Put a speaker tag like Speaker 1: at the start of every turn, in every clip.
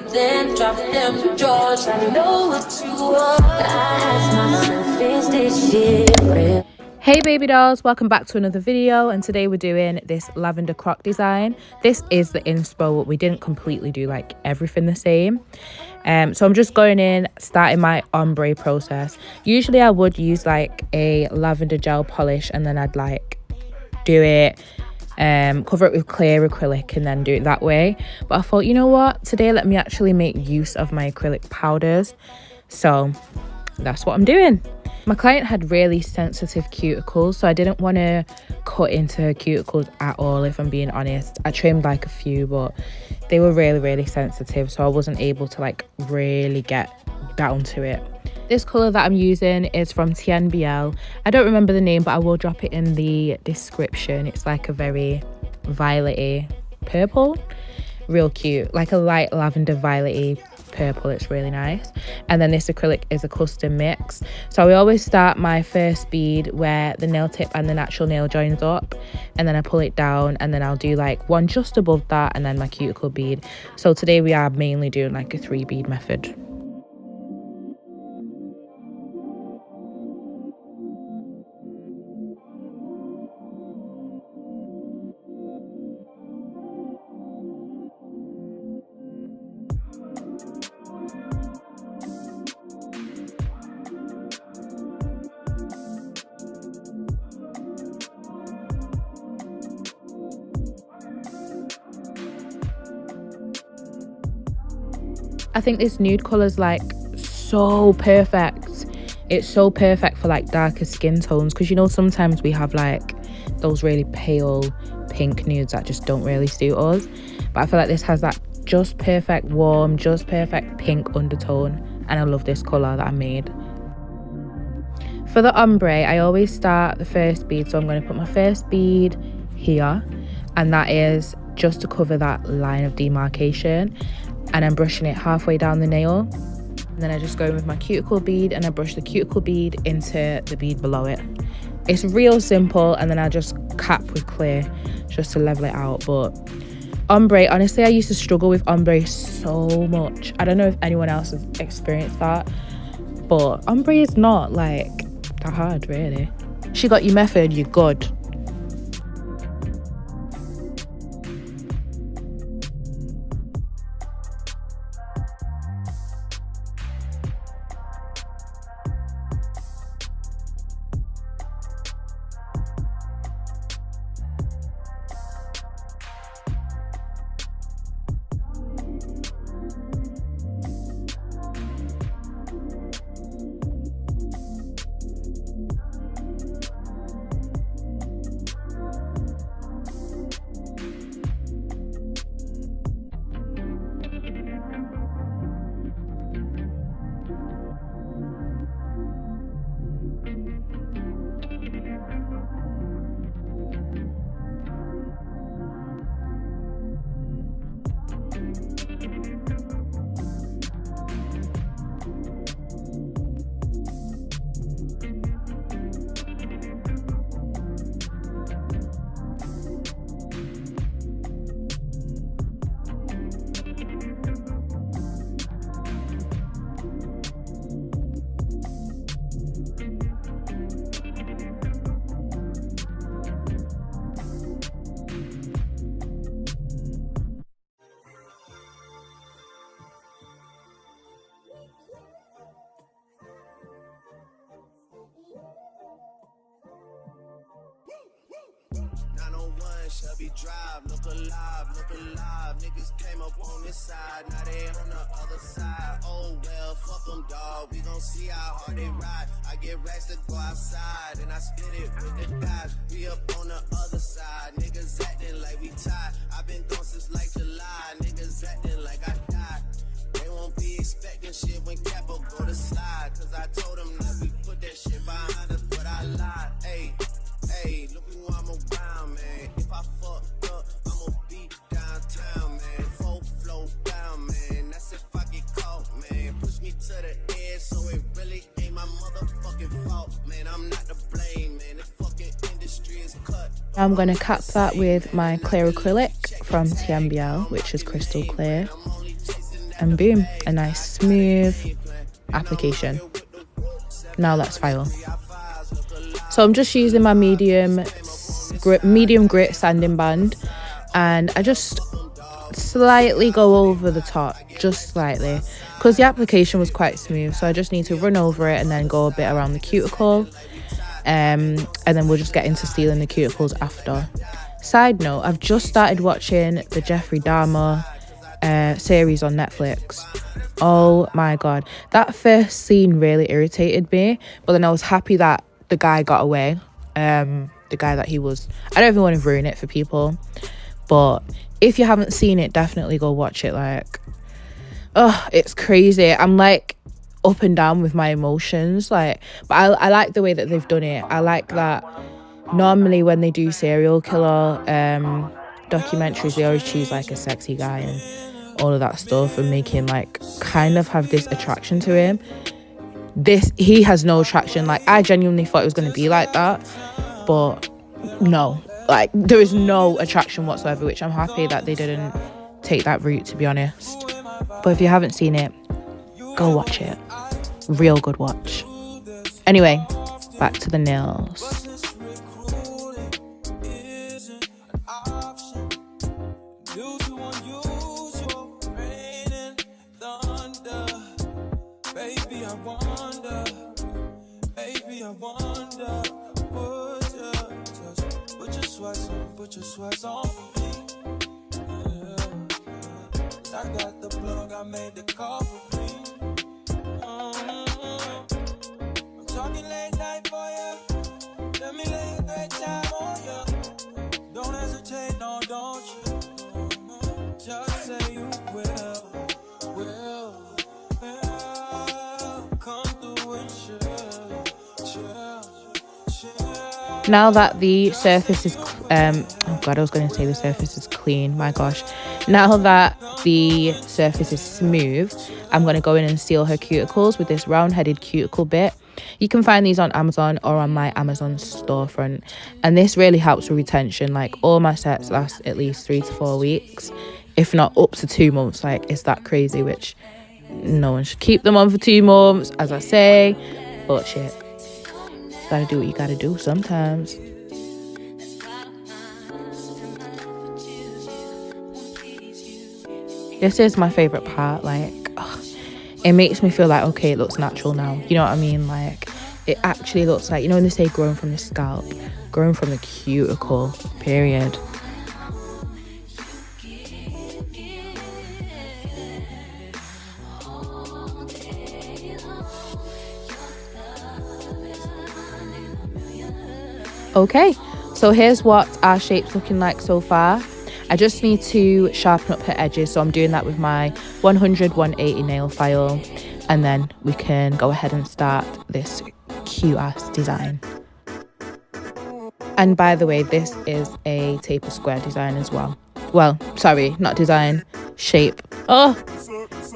Speaker 1: then drop them drawers. I know what you want. I ask myself, is this shit real?
Speaker 2: Hey baby dolls, welcome back to another video, and today we're doing this lavender croc design. This is the inspo, but we didn't completely do like everything the same. So I'm just going in, starting my ombre process. Usually I would use like a lavender gel polish and then I'd like do it, cover it with clear acrylic and then do it that way. But I thought, you know what, today let me actually make use of my acrylic powders. So that's what I'm doing. My client had really sensitive cuticles, so I didn't want to cut into her cuticles at all, if I'm being honest. I trimmed like a few, but they were really sensitive, so I wasn't able to like really get down to it. This colour that I'm using is from TNBL. I don't remember the name, but I will drop it in the description. It's like a very violet-y purple. Real cute, like a light lavender violet-y purple. It's really nice. And then this acrylic is a custom mix. So I always start my first bead where the nail tip and the natural nail joins up, and then I pull it down, and then I'll do like one just above that, and then my cuticle bead. So today we are mainly doing like a 3 bead method. I think this nude colour is like so perfect. It's so perfect for like darker skin tones, because you know sometimes we have like those really pale pink nudes that just don't really suit us. But I feel like this has that just perfect warm, just perfect pink undertone, and I love this colour that I made. For the ombre, I always start the first bead, so I'm going to put my first bead here, and that is just to cover that line of demarcation. And I'm brushing it halfway down the nail, and then I just go in with my cuticle bead and I brush the cuticle bead into the bead below it. It's real simple, and then I just cap with clear just to level it out. But ombre, honestly, I used to struggle with ombre so much. I don't know if anyone else has experienced that, but ombre is not like that hard really. She got your method, you're good.
Speaker 3: Shelby Drive, look alive, niggas came up on this side, now they on the other side. Oh well, fuck them dawg, we gon' see how hard they ride. I get racks to go outside, and I split it with the guys. We up on the other side, niggas acting like we tied. I've been gone since like July, niggas acting like I died. They won't be expecting shit when Capo go to slide, cause I told them that we put that shit behind us, but I lied. Hey, look who I'm around, man. If I fucked up, I'ma be downtown, man. Full flow down, man. That's if I get caught, man. Push me to the edge, so it really ain't my motherfucking fault, man. I'm not to blame, man. The fucking industry is cut.
Speaker 2: I'm gonna cap that with my clear acrylic from TNBL, which is crystal clear. and boom, a nice smooth application. Now let's file. So I'm just using my medium grit sanding band, and I just slightly go over the top, just slightly, because the application was quite smooth, so I just need to run over it and then go a bit around the cuticle, and then we'll just get into sealing the cuticles after. Side note, I've just started watching the Jeffrey Dahmer series on Netflix. Oh my god, that first scene really irritated me, but then I was happy that the guy got away. The guy that he was, I don't even want to ruin it for people, but if you haven't seen it, definitely go watch it. Like, oh, it's crazy. I'm like up and down with my emotions, like, but I like the way that they've done it. I like that normally when they do serial killer documentaries, they always choose like a sexy guy and all of that stuff, and make him like kind of have this attraction to him. He has no attraction. Like, I genuinely thought it was going to be like that, but no, like, there is no attraction whatsoever, which I'm happy that they didn't take that route, to be honest. But if you haven't seen it, go watch it. Real good watch. Anyway, back to the nails.
Speaker 4: Put your sweats on for me. Yeah. I got the plug, I made the call for me. I'm talking late night for you. Let me lay a great time on you. Don't hesitate, no, don't you? Just say you will. Come through and chill.
Speaker 2: Now that the surface is oh god, I was going to say the surface is clean, my gosh. Now that the surface is smooth, I'm going to go in and seal her cuticles with this round-headed cuticle bit. You can find these on Amazon or on my Amazon storefront, and this really helps with retention. Like, all my sets last at least 3 to 4 weeks, if not up to 2 months. Like, it's that crazy, which no one should keep them on for 2 months, as I say, but shit, gotta do what you gotta do sometimes. This is my favorite part. Like, it makes me feel like, okay, it looks natural now, you know what I mean? Like, it actually looks like, you know when they say growing from the scalp, growing from the cuticle, period. Okay, so here's what our shape's looking like so far. I just need to sharpen up her edges, so I'm doing that with my 100-180 nail file, and then we can go ahead and start this cute ass design. And by the way, this is a taper square design as well. Well, sorry, not design, shape. Oh,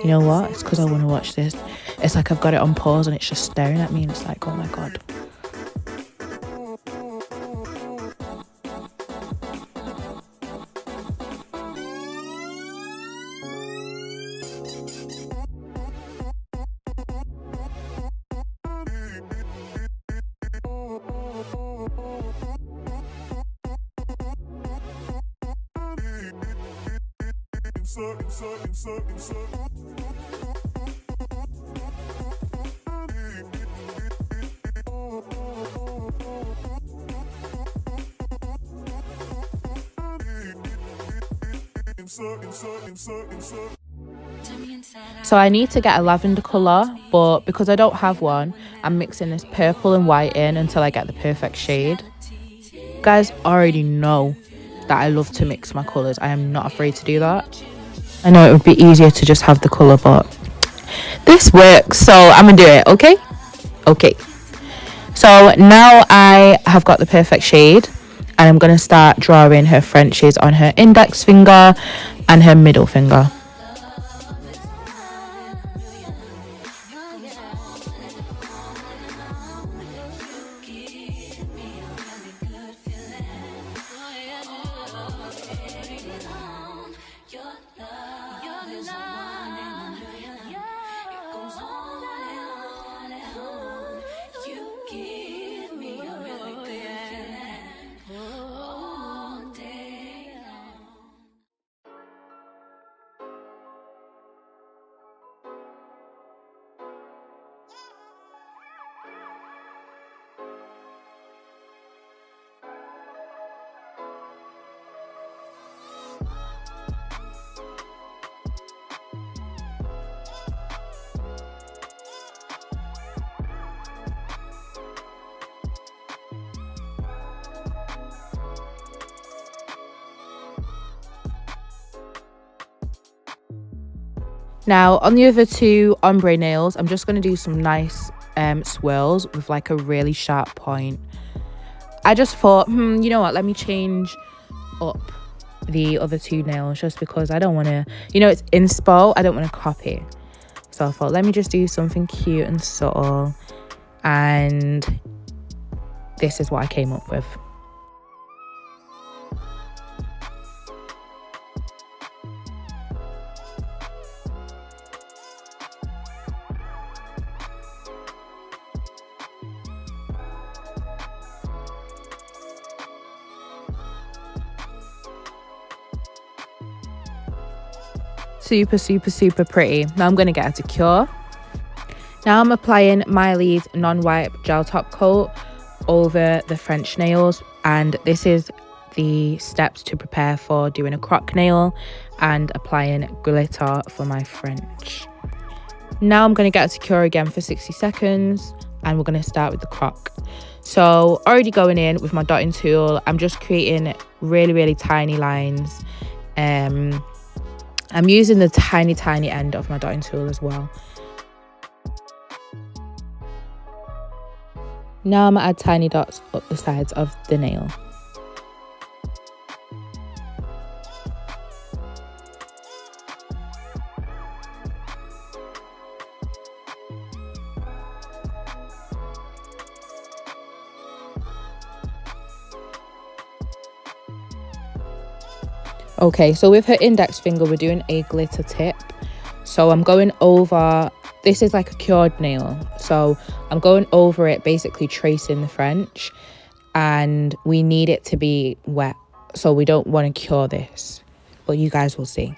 Speaker 2: you know what? It's because I want to watch this. It's like I've got it on pause and it's just staring at me, and it's like, oh my god. So I need to get a lavender colour, but because I don't have one, I'm mixing this purple and white in until I get the perfect shade. You guys already know that I love to mix my colours. I am not afraid to do that. I know it would be easier to just have the colour, but this works, so I'm gonna do it. Okay, so now I have got the perfect shade, and I'm gonna start drawing her Frenches on her index finger and her middle finger. Now on the other two ombre nails, I'm just going to do some nice swirls with like a really sharp point. I just thought, you know what, let me change up the other two nails just because I don't want to, you know, it's inspo, I don't want to copy. So I thought, let me just do something cute and subtle, and this is what I came up with. Super pretty. Now I'm going to get her to cure. Now I'm applying MYLEE's non-wipe gel top coat over the French nails, and this is the steps to prepare for doing a croc nail and applying glitter for my French. Now I'm going to get her to cure again for 60 seconds, and we're going to start with the croc. So already going in with my dotting tool, I'm just creating really tiny lines. I'm using the tiny end of my dotting tool as well. Now I'm going to add tiny dots up the sides of the nail. Okay, so with her index finger, we're doing a glitter tip. So I'm going over, this is like a cured nail. So I'm going over it, basically tracing the French. And we need it to be wet. So we don't want to cure this. But you guys will see.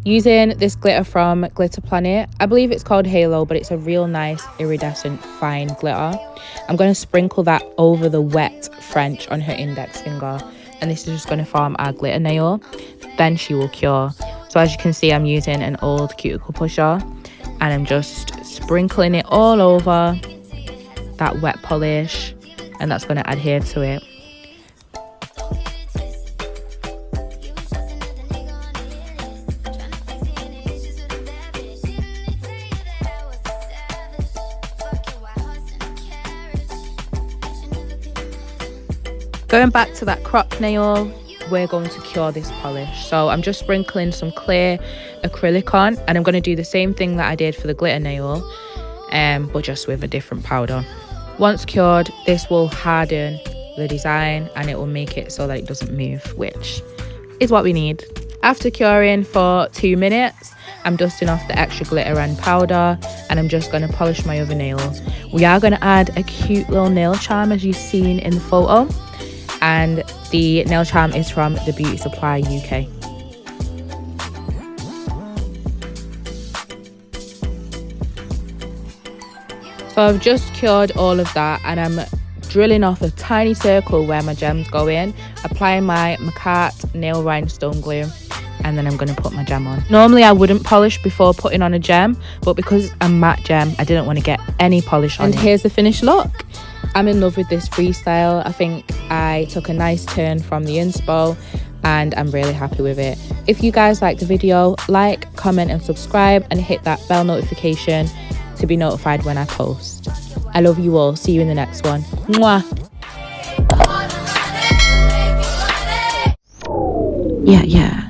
Speaker 2: Using this glitter from Glitter Planet, I believe it's called Halo, but it's a real nice iridescent fine glitter. I'm going to sprinkle that over the wet French on her index finger, and this is just going to form our glitter nail. Then she will cure. So as you can see, I'm using an old cuticle pusher, and I'm just sprinkling it all over that wet polish, and that's going to adhere to it. Going back to that croc nail, we're going to cure this polish. So I'm just sprinkling some clear acrylic on, and I'm going to do the same thing that I did for the glitter nail, but just with a different powder. Once cured, this will harden the design and it will make it so that it doesn't move, which is what we need. After curing for 2 minutes, I'm dusting off the extra glitter and powder, and I'm just going to polish my other nails. We are going to add a cute little nail charm, as you've seen in the photo. And the nail charm is from the Beauty Supply UK. So I've just cured all of that, and I'm drilling off a tiny circle where my gems go in, applying my Macart nail rhinestone glue, and then I'm going to put my gem on. Normally I wouldn't polish before putting on a gem, but because it's a matte gem, I didn't want to get any polish on it. And here's the finished look. I'm in love with this freestyle. I think I took a nice turn from the inspo, and I'm really happy with it. If you guys like the video, like, comment and subscribe, and hit that bell notification to be notified when I post. I love you all. See you in the next one. Mwah. Yeah.